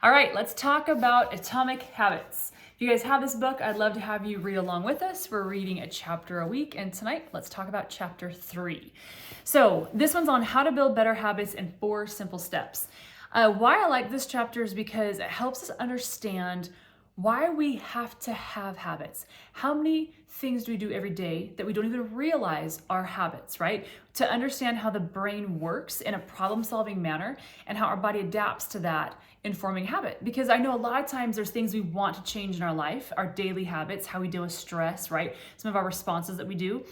All right, let's talk about Atomic Habits. If you guys have this book, I'd love to have you read along with us. We're reading a chapter a week, and tonight let's talk about chapter 3. So this one's on how to build better habits in 4 simple steps. Why I like this chapter is because it helps us understand why we have to have habits. How many things do we do every day that we don't even realize are habits, right? To understand how the brain works in a problem-solving manner and how our body adapts to that in forming habit. Because I know a lot of times there's things we want to change in our life, our daily habits, how we deal with stress, right? Some of our responses that we do.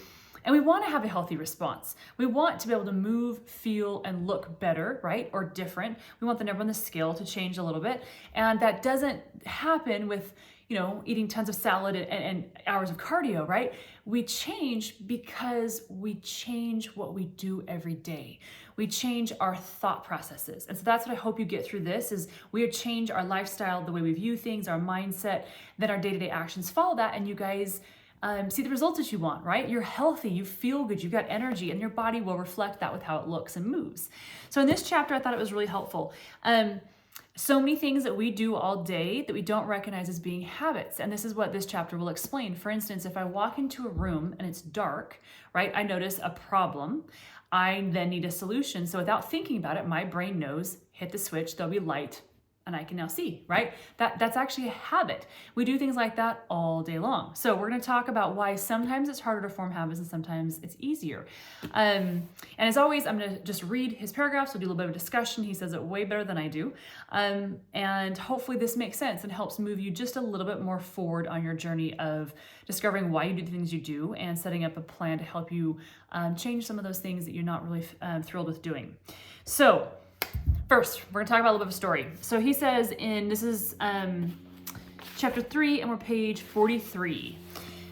And we want to have a healthy response. We want to be able to move, feel, and look better, right? Or different. We want the number on the scale to change a little bit. And that doesn't happen with, eating tons of salad and hours of cardio, right? We change because we change what we do every day. We change our thought processes. And so that's what I hope you get through this is we change our lifestyle, the way we view things, our mindset, then our day-to-day actions follow that, and you guys see the results that you want, right? You're healthy, you feel good, you've got energy, and your body will reflect that with how it looks and moves. So in this chapter, I thought it was really helpful. So many things that we do all day that we don't recognize as being habits. And this is what this chapter will explain. For instance, if I walk into a room and it's dark, right, I notice a problem. I then need a solution. So without thinking about it, my brain knows, hit the switch, there'll be light, and I can now see, right? That's actually a habit. We do things like that all day long. So we're gonna talk about why sometimes it's harder to form habits and sometimes it's easier. And as always, I'm gonna just read his paragraphs. We'll do a little bit of a discussion. He says it way better than I do. And hopefully this makes sense and helps move you just a little bit more forward on your journey of discovering why you do the things you do and setting up a plan to help you change some of those things that you're not really thrilled with doing. So, first, we're going to talk about a little bit of a story. So he says this is chapter 3, and we're page 43.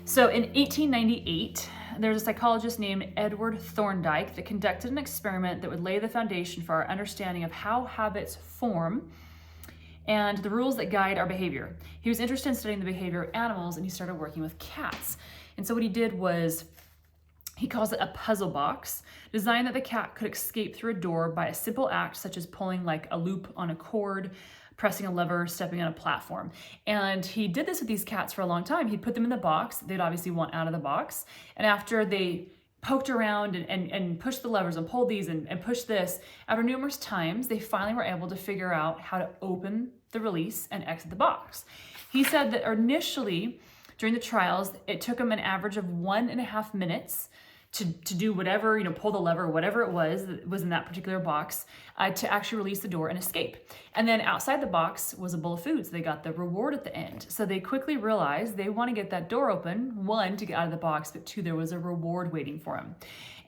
So in 1898, there's a psychologist named Edward Thorndike that conducted an experiment that would lay the foundation for our understanding of how habits form and the rules that guide our behavior. He was interested in studying the behavior of animals, and he started working with cats. And so what he did was, he calls it a puzzle box, designed that the cat could escape through a door by a simple act such as pulling like a loop on a cord, pressing a lever, stepping on a platform. And he did this with these cats for a long time. He'd put them in the box. They'd obviously want out of the box. And after they poked around and pushed the levers and pulled these and pushed this, after numerous times, they finally were able to figure out how to open the release and exit the box. He said that initially, during the trials, it took them an average of 1.5 minutes to do whatever, pull the lever, whatever it was that was in that particular box, to actually release the door and escape. And then outside the box was a bowl of food, so they got the reward at the end. So they quickly realized they want to get that door open, 1, to get out of the box, but 2, there was a reward waiting for them.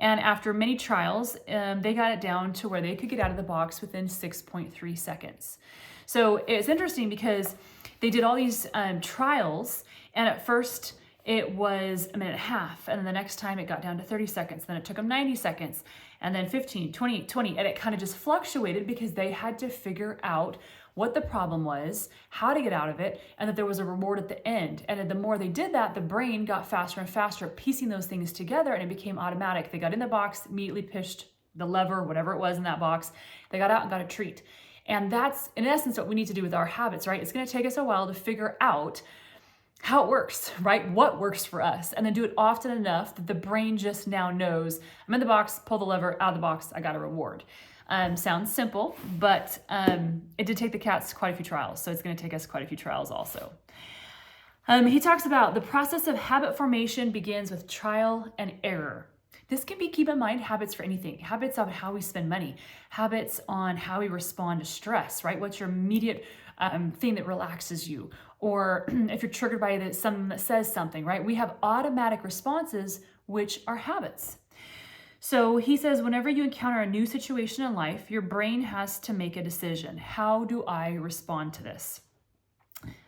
And after many trials, they got it down to where they could get out of the box within 6.3 seconds. So it's interesting because they did all these trials, and at first, it was 1.5 minutes, and then the next time it got down to 30 seconds, then it took them 90 seconds, and then 15, 20, and it kind of just fluctuated because they had to figure out what the problem was, how to get out of it, and that there was a reward at the end. And then the more they did that, the brain got faster and faster at piecing those things together, and it became automatic. They got in the box, immediately pushed the lever, whatever it was in that box, they got out and got a treat. And that's, in essence, what we need to do with our habits, right? It's gonna take us a while to figure out how it works, right? What works for us, and then do it often enough that the brain just now knows, I'm in the box, pull the lever, out of the box, I got a reward. Sounds simple, but it did take the cats quite a few trials, so it's gonna take us quite a few trials also. He talks about the process of habit formation begins with trial and error. This can be, keep in mind, habits for anything. Habits on how we spend money, habits on how we respond to stress, right? What's your immediate thing that relaxes you? Or if you're triggered by someone that says something, right? We have automatic responses, which are habits. So he says, whenever you encounter a new situation in life, your brain has to make a decision. How do I respond to this?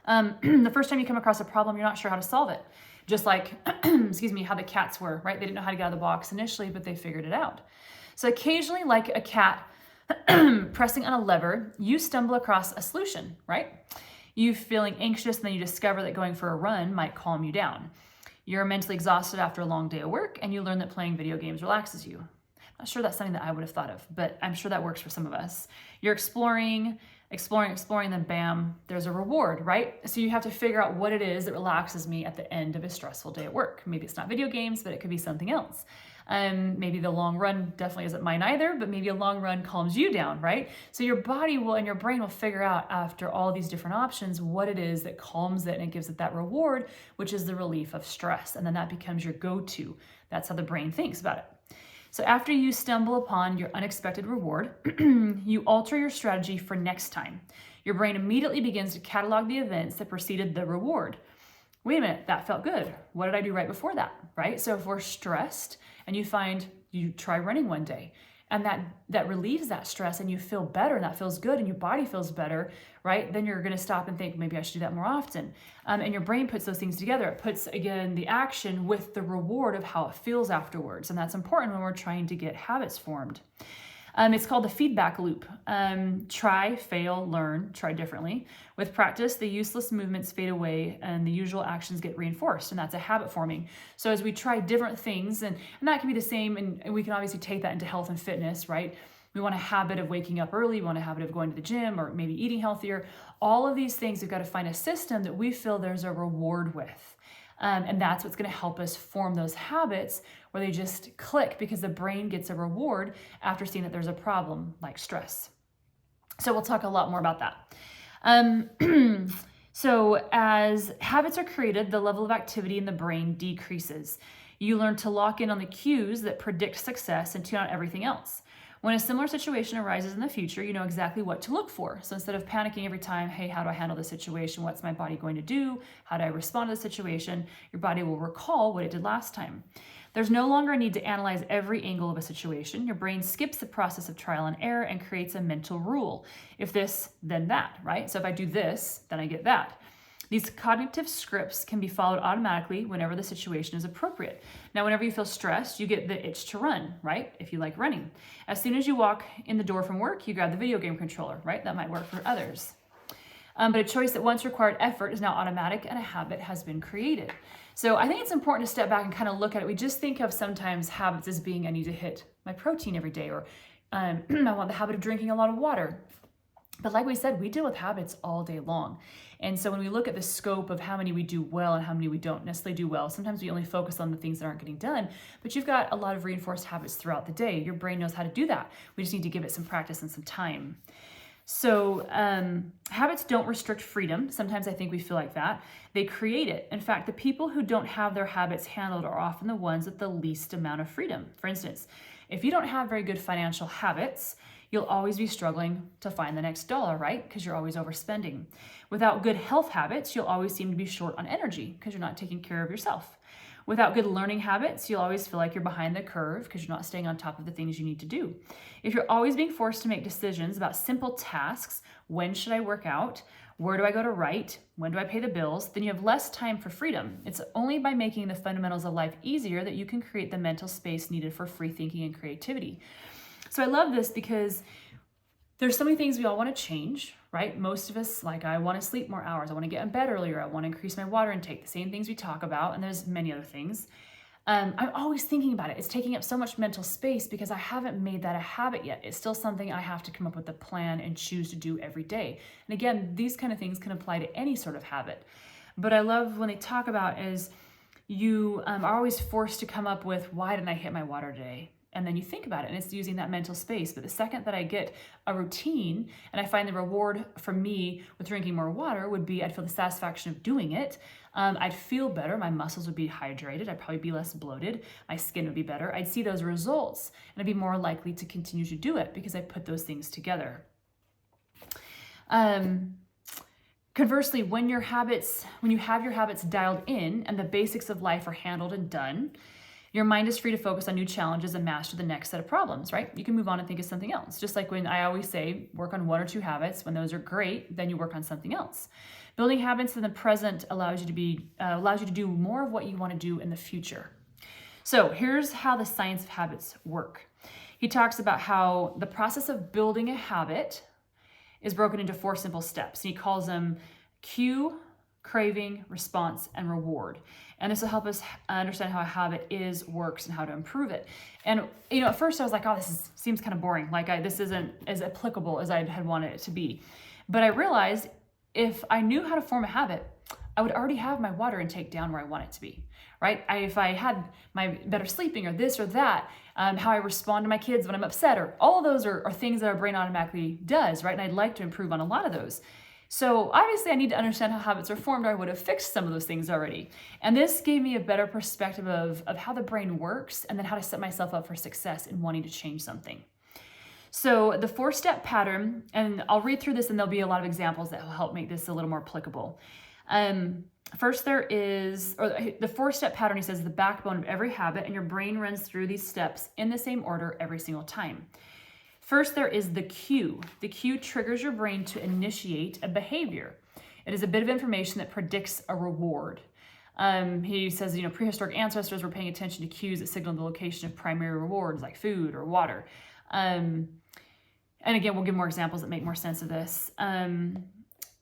The first time you come across a problem, you're not sure how to solve it. Just like, how the cats were, right? They didn't know how to get out of the box initially, but they figured it out. So occasionally, like a cat pressing on a lever, you stumble across a solution, right? You feeling anxious, and then you discover that going for a run might calm you down. You're mentally exhausted after a long day of work, and you learn that playing video games relaxes you. Not sure that's something that I would have thought of, but I'm sure that works for some of us. You're exploring exploring, then bam, there's a reward, right? So you have to figure out what it is that relaxes me at the end of a stressful day at work. Maybe it's not video games, but it could be something else. Maybe the long run definitely isn't mine either, but maybe a long run calms you down, right? So your body will and your brain will figure out after all these different options what it is that calms it and it gives it that reward, which is the relief of stress. And then that becomes your go-to. That's how the brain thinks about it. So after you stumble upon your unexpected reward, you alter your strategy for next time. Your brain immediately begins to catalog the events that preceded the reward. Wait a minute, that felt good. What did I do right before that, right? So if we're stressed and you try running one day and that relieves that stress and you feel better and that feels good and your body feels better, right? Then you're gonna stop and think, maybe I should do that more often. And your brain puts those things together. It puts, again, the action with the reward of how it feels afterwards. And that's important when we're trying to get habits formed. It's called the feedback loop. Try, fail, learn, try differently. With practice, the useless movements fade away and the usual actions get reinforced, and that's a habit forming. So as we try different things, and that can be the same, and we can obviously take that into health and fitness, right? We want a habit of waking up early, we want a habit of going to the gym, or maybe eating healthier. All of these things, we've got to find a system that we feel there's a reward with. And that's what's going to help us form those habits where they just click because the brain gets a reward after seeing that there's a problem like stress. So we'll talk a lot more about that. So as habits are created, the level of activity in the brain decreases. You learn to lock in on the cues that predict success and tune out everything else. When a similar situation arises in the future, you know exactly what to look for. So instead of panicking every time, hey, how do I handle this situation? What's my body going to do? How do I respond to the situation? Your body will recall what it did last time. There's no longer a need to analyze every angle of a situation. Your brain skips the process of trial and error and creates a mental rule. If this, then that, right? So if I do this, then I get that. These cognitive scripts can be followed automatically whenever the situation is appropriate. Now, whenever you feel stressed, you get the itch to run, right? If you like running. As soon as you walk in the door from work, you grab the video game controller, right? That might work for others. But a choice that once required effort is now automatic and a habit has been created. So I think it's important to step back and kind of look at it. We just think of sometimes habits as being, I need to hit my protein every day, or I want the habit of drinking a lot of water. But like we said, we deal with habits all day long. And so when we look at the scope of how many we do well and how many we don't necessarily do well, sometimes we only focus on the things that aren't getting done, but you've got a lot of reinforced habits throughout the day. Your brain knows how to do that. We just need to give it some practice and some time. So habits don't restrict freedom. Sometimes I think we feel like that. They create it. In fact, the people who don't have their habits handled are often the ones with the least amount of freedom. For instance, if you don't have very good financial habits, you'll always be struggling to find the next dollar, right? Because you're always overspending. Without good health habits, you'll always seem to be short on energy because you're not taking care of yourself. Without good learning habits, you'll always feel like you're behind the curve because you're not staying on top of the things you need to do. If you're always being forced to make decisions about simple tasks, when should I work out? Where do I go to write? When do I pay the bills? Then you have less time for freedom. It's only by making the fundamentals of life easier that you can create the mental space needed for free thinking and creativity. So I love this because there's so many things we all want to change, right? Most of us, like I want to sleep more hours. I want to get in bed earlier. I want to increase my water intake, the same things we talk about. And there's many other things. I'm always thinking about it. It's taking up so much mental space because I haven't made that a habit yet. It's still something I have to come up with a plan and choose to do every day. And again, these kind of things can apply to any sort of habit. But I love when they talk about is you are always forced to come up with, why didn't I hit my water today? And then you think about it, and it's using that mental space. But the second that I get a routine and I find the reward for me with drinking more water would be I'd feel the satisfaction of doing it. I'd feel better. My muscles would be hydrated. I'd probably be less bloated. My skin would be better. I'd see those results, and I'd be more likely to continue to do it because I put those things together. Conversely, when you have your habits dialed in and the basics of life are handled and done, your mind is free to focus on new challenges and master the next set of problems, right? You can move on and think of something else. Just like when I always say, work on 1 or 2 habits. When those are great, then you work on something else. Building habits in the present allows you to do more of what you want to do in the future. So here's how the science of habits work. He talks about how the process of building a habit is broken into 4 simple steps. He calls them cue, craving, response, and reward. And this will help us understand how a habit works, and how to improve it. And at first I was like, oh, seems kind of boring. Like this isn't as applicable as I had wanted it to be. But I realized if I knew how to form a habit, I would already have my water intake down where I want it to be, right? If I had my better sleeping or this or that, how I respond to my kids when I'm upset, or all of those are things that our brain automatically does, right? And I'd like to improve on a lot of those. So obviously I need to understand how habits are formed, or I would have fixed some of those things already. And this gave me a better perspective of how the brain works, and then how to set myself up for success in wanting to change something. So the 4-step pattern, and I'll read through this and there'll be a lot of examples that will help make this a little more applicable. First there is, or the 4-step pattern, he says, the backbone of every habit, and your brain runs through these steps in the same order every single time. First, there is the cue. The cue triggers your brain to initiate a behavior. It is a bit of information that predicts a reward. He says, prehistoric ancestors were paying attention to cues that signaled the location of primary rewards like food or water. And again, we'll give more examples that make more sense of this.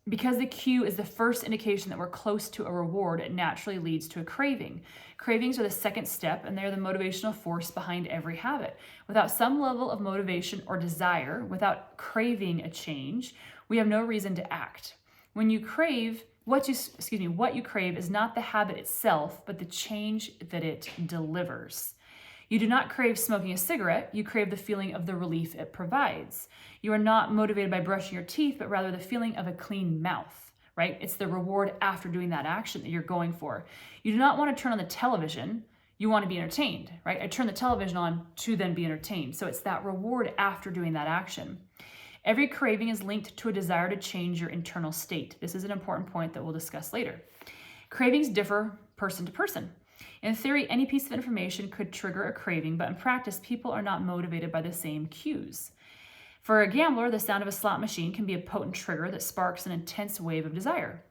Because the cue is the first indication that we're close to a reward, it naturally leads to a craving. Cravings are the second step, and they're the motivational force behind every habit. Without some level of motivation or desire, without craving a change, we have no reason to act. When you crave, what you crave is not the habit itself, but the change that it delivers. You do not crave smoking a cigarette, you crave the feeling of the relief it provides. You are not motivated by brushing your teeth, but rather the feeling of a clean mouth, right? It's the reward after doing that action that you're going for. You do not want to turn on the television, you want to be entertained, right? I turn the television on to then be entertained. So it's that reward after doing that action. Every craving is linked to a desire to change your internal state. This is an important point that we'll discuss later. Cravings differ person to person. In theory, any piece of information could trigger a craving, but in practice, people are not motivated by the same cues. For a gambler, the sound of a slot machine can be a potent trigger that sparks an intense wave of desire.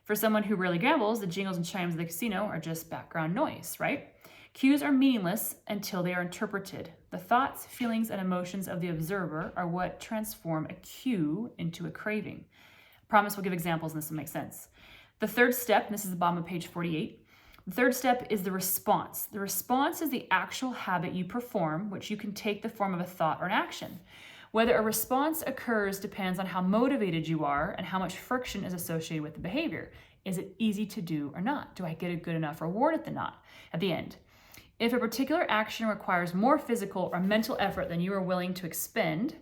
For someone who rarely gambles, the jingles and chimes of the casino are just background noise, right? Cues are meaningless until they are interpreted. The thoughts, feelings, and emotions of the observer are what transform a cue into a craving. I promise we'll give examples and this will make sense. The third step, and this is the bottom of page 48, the third step is the response. The response is the actual habit you perform, which you can take the form of a thought or an action. Whether a response occurs depends on how motivated you are and how much friction is associated with the behavior. Is it easy to do or not? Do I get a good enough reward at the end? If a particular action requires more physical or mental effort than you are willing to expend,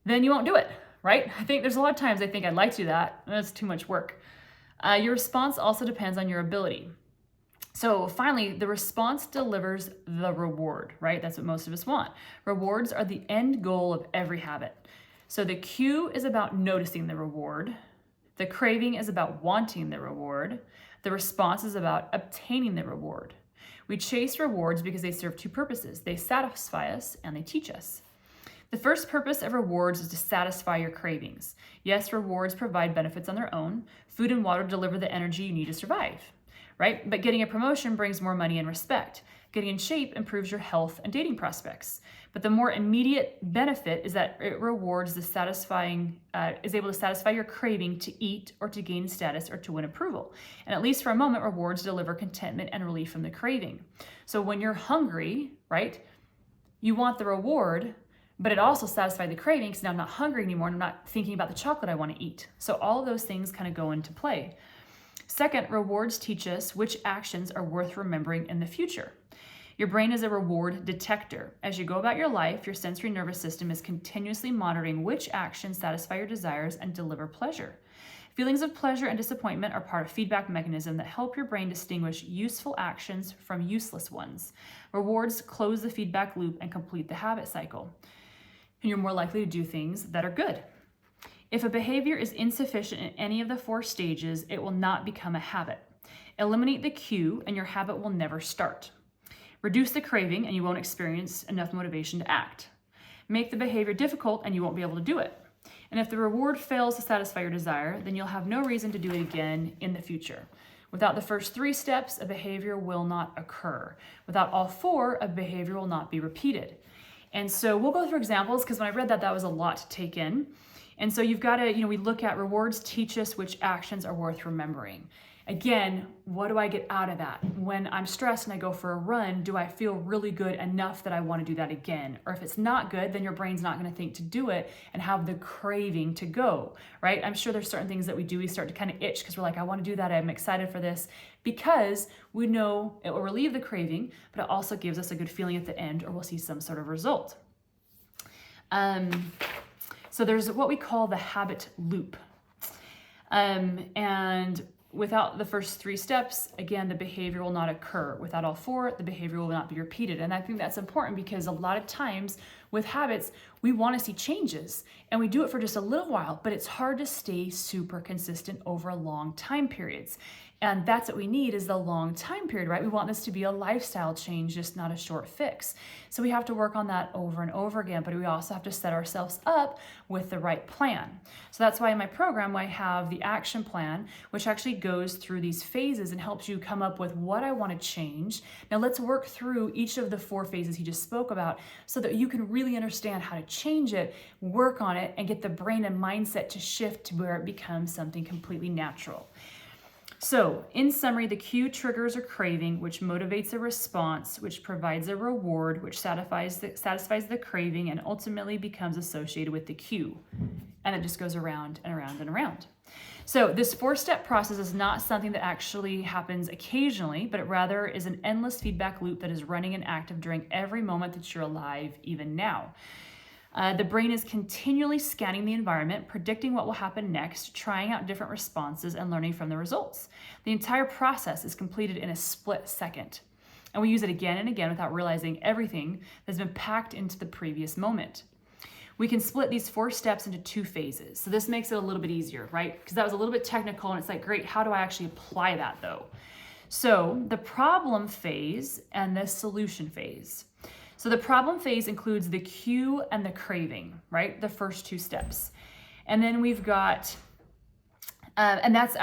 then you won't do it, right? I think there's a lot of times I think I'd like to do that, and it's too much work. Your response also depends on your ability. So finally, the response delivers the reward, right? That's what most of us want. Rewards are the end goal of every habit. So the cue is about noticing the reward. The craving is about wanting the reward. The response is about obtaining the reward. We chase rewards because they serve two purposes. They satisfy us and they teach us. The first purpose of rewards is to satisfy your cravings. Yes, rewards provide benefits on their own. Food and water deliver the energy you need to survive, right? But getting a promotion brings more money and respect. Getting in shape improves your health and dating prospects. But the more immediate benefit is that it rewards is able to satisfy your craving to eat or to gain status or to win approval. And at least for a moment, rewards deliver contentment and relief from the craving. So when you're hungry, right, you want the reward, but it also satisfies the craving because now I'm not hungry anymore and I'm not thinking about the chocolate I want to eat. So all of those things kind of go into play. Second, rewards teach us which actions are worth remembering in the future. Your brain is a reward detector. As you go about your life, your sensory nervous system is continuously monitoring which actions satisfy your desires and deliver pleasure. Feelings of pleasure and disappointment are part of feedback mechanism that help your brain distinguish useful actions from useless ones. Rewards close the feedback loop and complete the habit cycle. And you're more likely to do things that are good. If a behavior is insufficient in any of the 4 stages, it will not become a habit. Eliminate the cue and your habit will never start. Reduce the craving and you won't experience enough motivation to act. Make the behavior difficult and you won't be able to do it. And if the reward fails to satisfy your desire, then you'll have no reason to do it again in the future. Without the first 3 steps, a behavior will not occur. Without all 4, a behavior will not be repeated. And so we'll go through examples because when I read that was a lot to take in. And so you've got to, we look at rewards teach us which actions are worth remembering. Again, what do I get out of that? When I'm stressed and I go for a run, do I feel really good enough that I want to do that again? Or if it's not good, then your brain's not going to think to do it and have the craving to go, right? I'm sure there's certain things that we do, we start to kind of itch because we're like, I want to do that, I'm excited for this, because we know it will relieve the craving, but it also gives us a good feeling at the end, or we'll see some sort of result. So there's what we call the habit loop. And without the first 3 steps, again, the behavior will not occur. Without all 4, the behavior will not be repeated. And I think that's important because a lot of times with habits, we want to see changes and we do it for just a little while, but it's hard to stay super consistent over long time periods. And that's what we need, is the long time period, right? We want this to be a lifestyle change, just not a short fix. So we have to work on that over and over again, but we also have to set ourselves up with the right plan. So that's why in my program, I have the action plan, which actually goes through these phases and helps you come up with what I want to change. Now let's work through each of the 4 phases he just spoke about so that you can really understand how to change it, work on it, and get the brain and mindset to shift to where it becomes something completely natural. So, in summary, the cue triggers a craving, which motivates a response, which provides a reward, which satisfies the craving, and ultimately becomes associated with the cue. And it just goes around and around and around. So, this 4-step process is not something that actually happens occasionally, but it rather is an endless feedback loop that is running and active during every moment that you're alive, even now. The brain is continually scanning the environment, predicting what will happen next, trying out different responses, and learning from the results. The entire process is completed in a split second. And we use it again and again without realizing everything that's been packed into the previous moment. We can split these 4 steps into 2 phases. So this makes it a little bit easier, right? Because that was a little bit technical and it's like, great, how do I actually apply that though? So the problem phase and the solution phase. So the problem phase includes the cue and the craving, right? The first 2 steps. And then we've got, and that's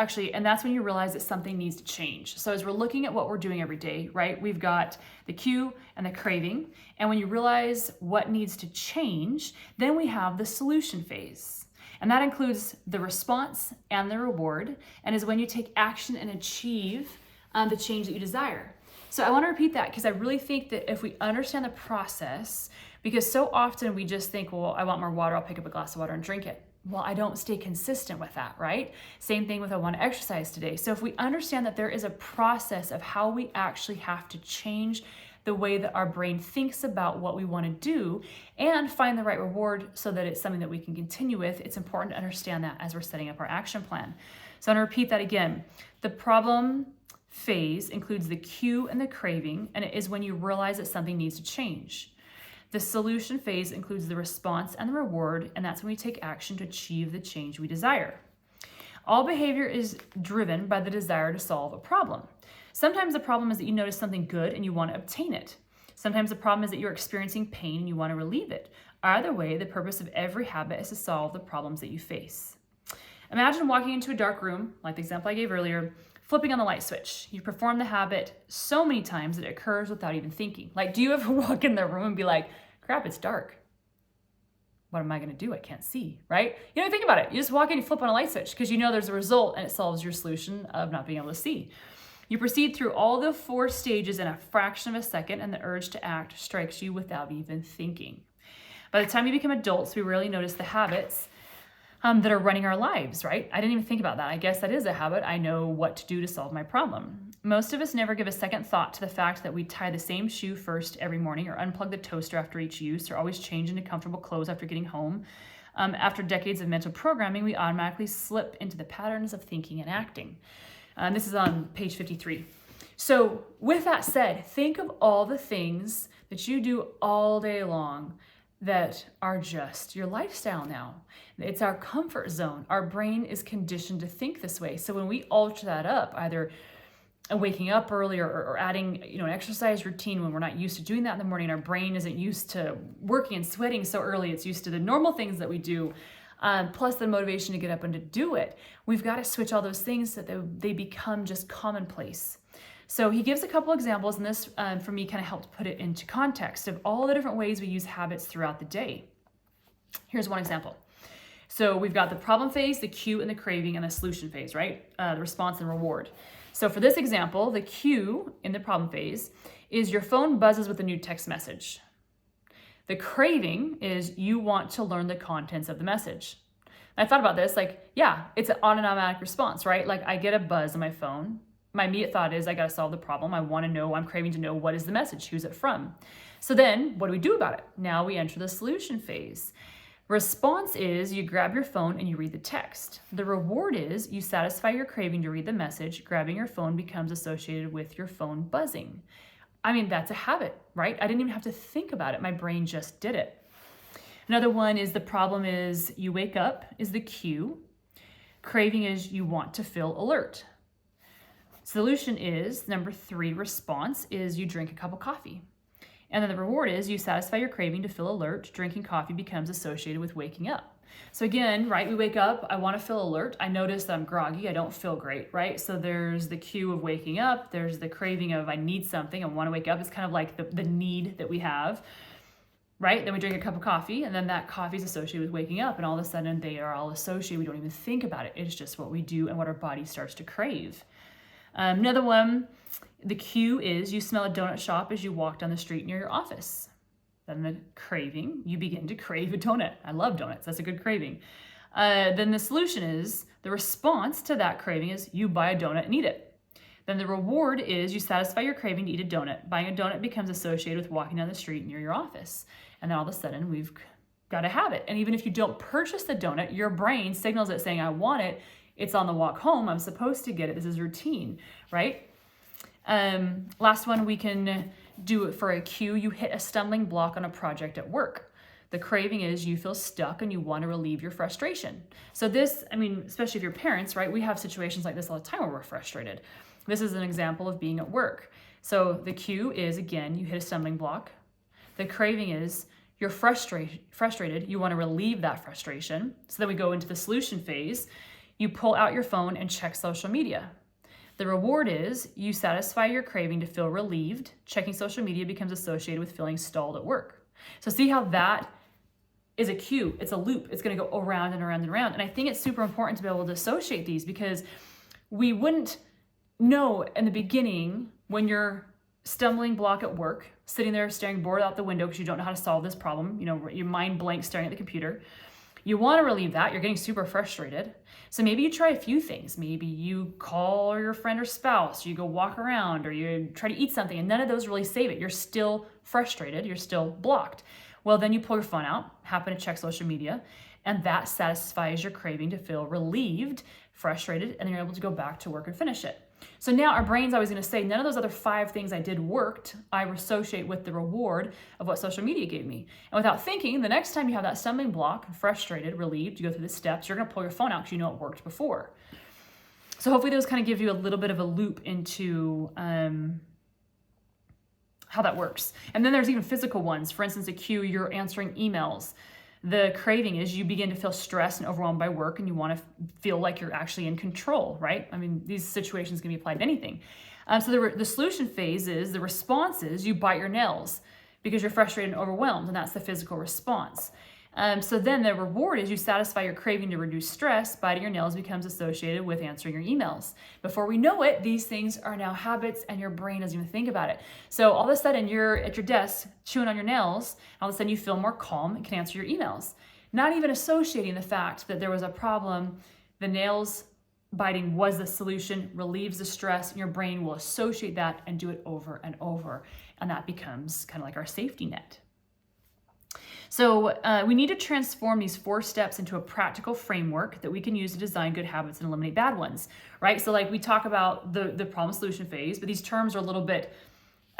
when you realize that something needs to change. So as we're looking at what we're doing every day, right? We've got the cue and the craving. And when you realize what needs to change, then we have the solution phase. And that includes the response and the reward, and is when you take action and achieve the change that you desire. So I want to repeat that because I really think that if we understand the process, because so often we just think, well, I want more water, I'll pick up a glass of water and drink it. Well, I don't stay consistent with that, right? Same thing with I want to exercise today. So if we understand that there is a process of how we actually have to change the way that our brain thinks about what we want to do and find the right reward so that it's something that we can continue with, it's important to understand that as we're setting up our action plan. So I'm going to repeat that again. The problem phase includes the cue and the craving, and it is when you realize that something needs to change. The solution phase includes the response and the reward, and that's when we take action to achieve the change we desire. All behavior is driven by the desire to solve a problem. Sometimes the problem is that you notice something good and you want to obtain it. Sometimes the problem is that you're experiencing pain and you want to relieve it. Either way, the purpose of every habit is to solve the problems that you face. Imagine walking into a dark room, like the example I gave earlier, flipping on the light switch. You perform the habit so many times that it occurs without even thinking. Like, do you ever walk in the room and be like, crap, it's dark. What am I going to do? I can't see, right? You don't think about it. You just walk in, you flip on a light switch because you know there's a result and it solves your solution of not being able to see. You proceed through all the 4 stages in a fraction of a second, and the urge to act strikes you without even thinking. By the time you become adults, we rarely notice the habits that are running our lives, right? I didn't even think about that. I guess that is a habit. I know what to do to solve my problem. Most of us never give a second thought to the fact that we tie the same shoe first every morning, or unplug the toaster after each use, or always change into comfortable clothes after getting home. After decades of mental programming, we automatically slip into the patterns of thinking and acting. This is on page 53. So with that said, think of all the things that you do all day long that are just your lifestyle now. It's our comfort zone. Our brain is conditioned to think this way. So when we alter that up, either waking up early or adding an exercise routine when we're not used to doing that in the morning, our brain isn't used to working and sweating so early, it's used to the normal things that we do, plus the motivation to get up and to do it. We've got to switch all those things so that they become just commonplace. So he gives a couple examples, and this, for me, kind of helped put it into context of all the different ways we use habits throughout the day. Here's one example. So we've got the problem phase, the cue, and the craving, and the solution phase, right? The response and reward. So for this example, the cue in the problem phase is your phone buzzes with a new text message. The craving is you want to learn the contents of the message. And I thought about this, like, yeah, it's an automatic response, right? Like I get a buzz on my phone. My immediate thought is I got to solve the problem. I want to know, I'm craving to know what is the message, who's it from? So then what do we do about it? Now we enter the solution phase. Response is you grab your phone and you read the text. The reward is you satisfy your craving to read the message. Grabbing your phone becomes associated with your phone buzzing. I mean, that's a habit, right? I didn't even have to think about it. My brain just did it. Another one is the problem is you wake up is the cue. Craving is you want to feel alert. Solution is number 3, response is you drink a cup of coffee. And then the reward is you satisfy your craving to feel alert. Drinking coffee becomes associated with waking up. So again, right, we wake up, I want to feel alert. I notice that I'm groggy, I don't feel great, right? So there's the cue of waking up. There's the craving of I need something, I want to wake up. It's kind of like the need that we have, right? Then we drink a cup of coffee, and then that coffee is associated with waking up, and all of a sudden they are all associated. We don't even think about it. It's just what we do and what our body starts to crave. Another one, the cue is you smell a donut shop as you walk down the street near your office. Then the craving, you begin to crave a donut. I love donuts, that's a good craving. Then the solution is, the response to that craving is you buy a donut and eat it. Then the reward is you satisfy your craving to eat a donut. Buying a donut becomes associated with walking down the street near your office. And then all of a sudden we've got a habit. And even if you don't purchase the donut, your brain signals it saying, I want it. It's on the walk home. I'm supposed to get it. This is routine, right? Last one, we can do it for a cue. You hit a stumbling block on a project at work. The craving is you feel stuck and you want to relieve your frustration. So this, I mean, especially if you're parents, right? We have situations like this all the time where we're frustrated. This is an example of being at work. So the cue is, again, you hit a stumbling block. The craving is you're frustrated. You want to relieve that frustration. So then we go into the solution phase. You pull out your phone and check social media. The reward is you satisfy your craving to feel relieved. Checking social media becomes associated with feeling stalled at work. So see how that is a cue. It's a loop. It's going to go around and around and around. And I think it's super important to be able to associate these, because we wouldn't know in the beginning when you're stumbling block at work, sitting there staring bored out the window because you don't know how to solve this problem, you know, your mind blank staring at the computer. You want to relieve that. You're getting super frustrated. So maybe you try a few things. Maybe you call your friend or spouse, you go walk around, or you try to eat something, and none of those really save it. You're still frustrated. You're still blocked. Well, then you pull your phone out, happen to check social media, and that satisfies your craving to feel relieved, frustrated, and then you're able to go back to work and finish it. So now our brain's always going to say, none of those other 5 things I did worked. I associate with the reward of what social media gave me. And without thinking, the next time you have that stumbling block, frustrated, relieved, you go through the steps, you're going to pull your phone out because you know it worked before. So hopefully those kind of give you a little bit of a loop into how that works. And then there's even physical ones. For instance, a cue, you're answering emails. The craving is you begin to feel stressed and overwhelmed by work, and you want to feel like you're actually in control, right? I mean, these situations can be applied to anything. So the solution phase is, the response is you bite your nails because you're frustrated and overwhelmed, and that's the physical response. So then the reward is you satisfy your craving to reduce stress. Biting your nails becomes associated with answering your emails. Before we know it, these things are now habits and your brain doesn't even think about it. So all of a sudden you're at your desk chewing on your nails, and all of a sudden you feel more calm and can answer your emails. Not even associating the fact that there was a problem, the nails biting was the solution, relieves the stress, and your brain will associate that and do it over and over. And that becomes kind of like our safety net. So we need to transform these 4 steps into a practical framework that we can use to design good habits and eliminate bad ones, right? So like we talk about the problem solution phase, but these terms are a little bit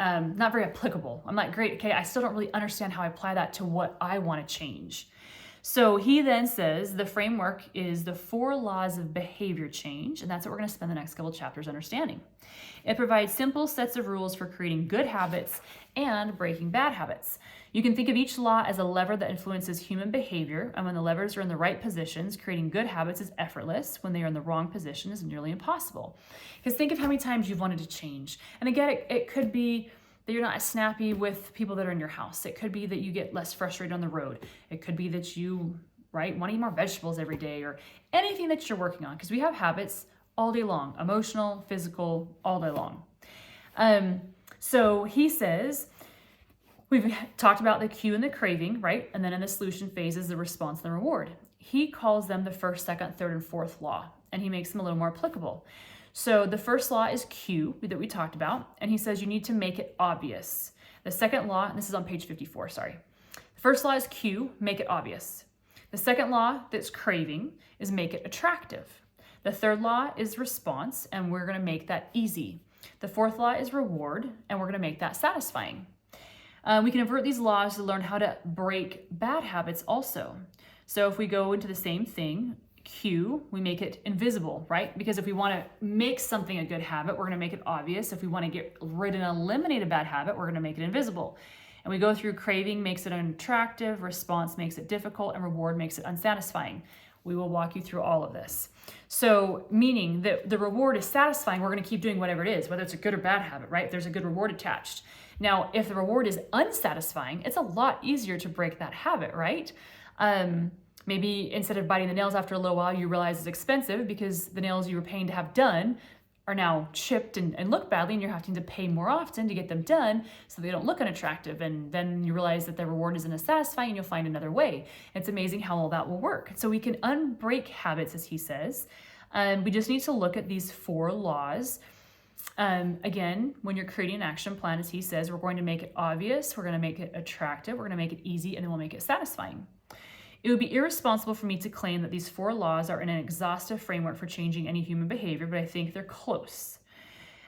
not very applicable. I'm like, great, okay, I still don't really understand how I apply that to what I want to change. So he then says the framework is the 4 laws of behavior change, and that's what we're going to spend the next couple chapters understanding. It provides simple sets of rules for creating good habits and breaking bad habits. You can think of each law as a lever that influences human behavior, and when the levers are in the right positions, creating good habits is effortless. When they are in the wrong position, is nearly impossible. Because think of how many times you've wanted to change. And again, it could be that you're not as snappy with people that are in your house. It could be that you get less frustrated on the road. It could be that you right? Want to eat more vegetables every day, or anything that you're working on, because we have habits all day long, emotional, physical, all day long. So he says, we've talked about the cue and the craving, right? And then in the solution phase is the response and the reward. He calls them the first, second, third, and fourth law, and he makes them a little more applicable. So the first law is cue that we talked about, and he says you need to make it obvious. The second law, and this is on page 54, sorry. The first law is cue, make it obvious. The second law that's craving is make it attractive. The third law is response, and we're going to make that easy. The fourth law is reward, and we're going to make that satisfying. We can invert these laws to learn how to break bad habits also. So if we go into the same thing, cue, we make it invisible, right? Because if we want to make something a good habit, we're going to make it obvious. If we want to get rid and eliminate a bad habit, we're going to make it invisible. And we go through craving makes it unattractive, response makes it difficult, and reward makes it unsatisfying. We will walk you through all of this. So meaning that the reward is satisfying, we're going to keep doing whatever it is, whether it's a good or bad habit, right? There's a good reward attached. Now, if the reward is unsatisfying, it's a lot easier to break that habit, right? Maybe instead of biting the nails after a little while, you realize it's expensive because the nails you were paying to have done are now chipped and look badly, and you're having to pay more often to get them done so they don't look unattractive. And then you realize that the reward isn't as satisfying, and you'll find another way. It's amazing how all that will work. So we can unbreak habits, as he says. We just need to look at these 4 laws. Again, when you're creating an action plan, as he says, we're going to make it obvious, we're going to make it attractive, we're going to make it easy, and then we'll make it satisfying. It would be irresponsible for me to claim that these 4 laws are in an exhaustive framework for changing any human behavior, but I think they're close.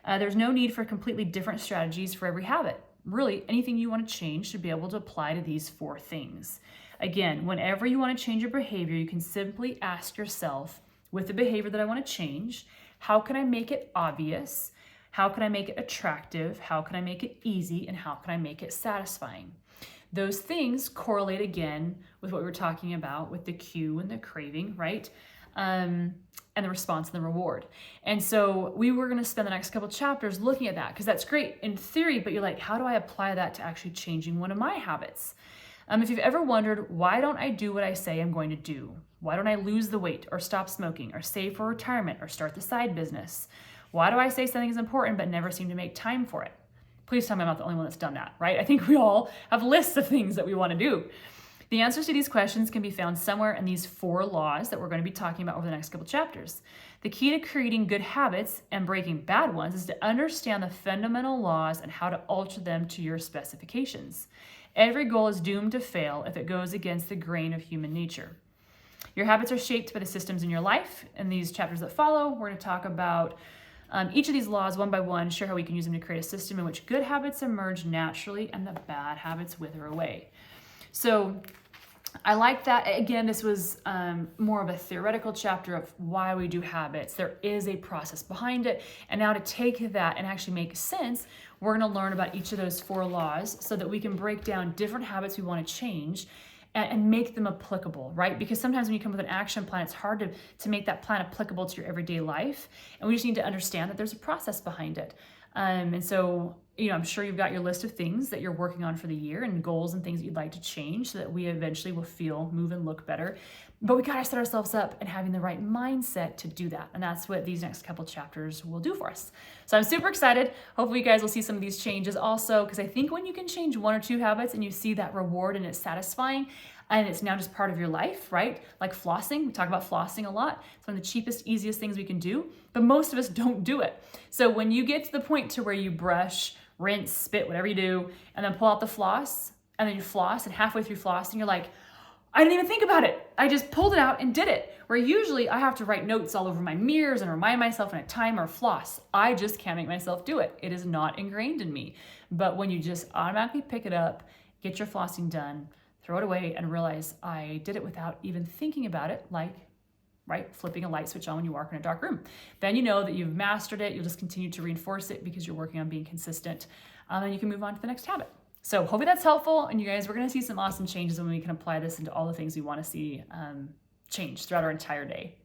There's no need for completely different strategies for every habit. Really, anything you want to change should be able to apply to these 4 things. Again, whenever you want to change your behavior, you can simply ask yourself, with the behavior that I want to change, how can I make it obvious? How can I make it attractive? How can I make it easy? And how can I make it satisfying? Those things correlate again with what we were talking about with the cue and the craving, right? And the response and the reward. And so we were going to spend the next couple chapters looking at that, because that's great in theory, but you're like, how do I apply that to actually changing one of my habits? If you've ever wondered, why don't I do what I say I'm going to do? Why don't I lose the weight or stop smoking or save for retirement or start the side business? Why do I say something is important but never seem to make time for it? Please tell me I'm not the only one that's done that, right? I think we all have lists of things that we want to do. The answers to these questions can be found somewhere in these 4 laws that we're going to be talking about over the next couple chapters. The key to creating good habits and breaking bad ones is to understand the fundamental laws and how to alter them to your specifications. Every goal is doomed to fail if it goes against the grain of human nature. Your habits are shaped by the systems in your life. In these chapters that follow, we're going to talk about each of these laws one by one, share how we can use them to create a system in which good habits emerge naturally and the bad habits wither away. So I like that. Again, this was more of a theoretical chapter of why we do habits. There is a process behind it. And now to take that and actually make sense, we're going to learn about each of those 4 laws so that we can break down different habits we want to change and make them applicable, right? Because sometimes when you come with an action plan, it's hard to make that plan applicable to your everyday life. And we just need to understand that there's a process behind it. And so, I'm sure you've got your list of things that you're working on for the year and goals and things that you'd like to change so that we eventually will feel, move, and look better. But we got to set ourselves up and having the right mindset to do that. And that's what these next couple chapters will do for us. So I'm super excited. Hopefully you guys will see some of these changes also, because I think when you can change 1 or 2 habits and you see that reward and it's satisfying, and it's now just part of your life, right? Like flossing, we talk about flossing a lot. It's one of the cheapest, easiest things we can do, but most of us don't do it. So when you get to the point to where you brush, rinse, spit, whatever you do, and then pull out the floss, and then you floss, and halfway through flossing, you're like, I didn't even think about it. I just pulled it out and did it. Where usually I have to write notes all over my mirrors and remind myself in a time or floss. I just can't make myself do it. It is not ingrained in me. But when you just automatically pick it up, get your flossing done, throw it away, and realize I did it without even thinking about it, like, right, flipping a light switch on when you walk in a dark room. Then you know that you've mastered it. You'll just continue to reinforce it because you're working on being consistent. And you can move on to the next habit. So hopefully that's helpful. And you guys, we're going to see some awesome changes when we can apply this into all the things we want to see change throughout our entire day.